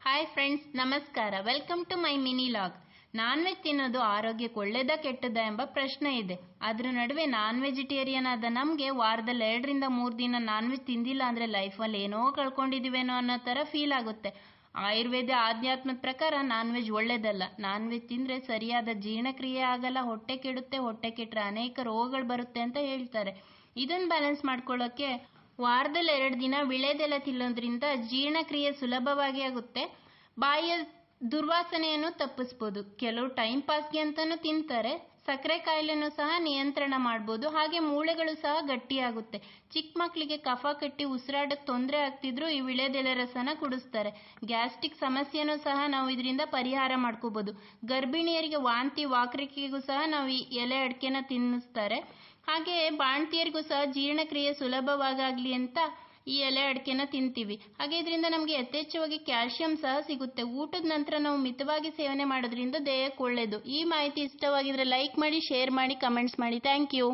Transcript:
Hi friends, ನಮಸ್ಕಾರ. Welcome to my mini log. Non veg ತಿನ್ನೋದು ಆರೋಗ್ಯಕ್ಕೆ ಒಳ್ಳೇದಾ ಕೆಟ್ಟದಾ ಎಂಬ ಪ್ರಶ್ನೆ ಇದೆ. ಅದ್ರ ನಡುವೆ ನಾನ್ ವೆಜಿಟೇರಿಯನ್ ಆದ ನಮಗೆ ವಾರದಲ್ಲಿ 2ರಿಂದ 3 ದಿನ ನಾನ್ ವೆಜ್ ತಿಂದಿಲ್ಲ ಅಂದರೆ ಲೈಫಲ್ಲಿ ಏನೋ ಕಳ್ಕೊಂಡಿದ್ದೀವೇನೋ ಅನ್ನೋ ಥರ ಫೀಲ್ ಆಗುತ್ತೆ. ಆಯುರ್ವೇದ ಆಧ್ಯಾತ್ಮದ ಪ್ರಕಾರ ನಾನ್ ವೆಜ್ ಒಳ್ಳೇದಲ್ಲ. ನಾನ್ ವೆಜ್ ತಿಂದರೆ ಸರಿಯಾದ ಜೀರ್ಣಕ್ರಿಯೆ ಆಗಲ್ಲ, ಹೊಟ್ಟೆ ಕೆಡುತ್ತೆ, ಹೊಟ್ಟೆ ಕೆಟ್ಟರೆ ಅನೇಕ ರೋಗಗಳು ಬರುತ್ತೆ ಅಂತ ಹೇಳ್ತಾರೆ. ಇದನ್ನು ಬ್ಯಾಲೆನ್ಸ್ ಮಾಡ್ಕೊಳ್ಳೋಕ್ಕೆ ವಾರದಲ್ಲಿ 2 ದಿನ ವಿಳೆದೆಲೆ ತಿನ್ನೋದ್ರಿಂದ ಜೀರ್ಣಕ್ರಿಯೆ ಸುಲಭವಾಗಿ ಆಗುತ್ತೆ, ಬಾಯಿಯ ದುರ್ವಾಸನೆಯನ್ನು ತಪ್ಪಿಸ್ಬೋದು. ಕೆಲವು ಟೈಮ್ ಪಾಸ್ಗೆ ಅಂತಲೂ ತಿಂತಾರೆ. ಸಕ್ಕರೆ ಕಾಯಿಲೆನೂ ಸಹ ನಿಯಂತ್ರಣ ಮಾಡ್ಬೋದು. ಹಾಗೆ ಮೂಳೆಗಳು ಸಹ ಗಟ್ಟಿಯಾಗುತ್ತೆ. ಚಿಕ್ಕ ಮಕ್ಕಳಿಗೆ ಕಫ ಕಟ್ಟಿ ಉಸಿರಾಡಕ್ಕೆ ತೊಂದರೆ ಆಗ್ತಿದ್ರು ಈ ವಿಳೆದೆಲೆ ರಸನ ಕುಡಿಸ್ತಾರೆ. ಗ್ಯಾಸ್ಟ್ರಿಕ್ ಸಮಸ್ಯೆನೂ ಸಹ ನಾವು ಇದರಿಂದ ಪರಿಹಾರ ಮಾಡ್ಕೋಬೋದು. ಗರ್ಭಿಣಿಯರಿಗೆ ವಾಂತಿ ವಾಕರಿಕೆಗೂ ಸಹ ನಾವು ಈ ಎಲೆ ಅಡಿಕೆನ ತಿನ್ನಿಸ್ತಾರೆ. ಹಾಗೆ ಬಾಣಂತಿಯರಿಗೂ ಸಹ ಜೀರ್ಣಕ್ರಿಯೆ ಸುಲಭವಾಗಲಿ ಅಂತ ಈ ಎಲೆ ಅಡಿಕೆನ ತಿಂತೀವಿ. ಹಾಗೆ ಇದರಿಂದ ನಮಗೆ ಯಥೇಚ್ಛವಾಗಿ ಕ್ಯಾಲ್ಸಿಯಂ ಸಹ ಸಿಗುತ್ತೆ. ಊಟದ ನಂತರ ನಾವು ಮಿತವಾಗಿ ಸೇವನೆ ಮಾಡೋದ್ರಿಂದ ದೇಹಕ್ಕೆ ಒಳ್ಳೆಯದು. ಈ ಮಾಹಿತಿ ಇಷ್ಟವಾಗಿದ್ರೆ ಲೈಕ್ ಮಾಡಿ, ಶೇರ್ ಮಾಡಿ, ಕಮೆಂಟ್ಸ್ ಮಾಡಿ. Thank you.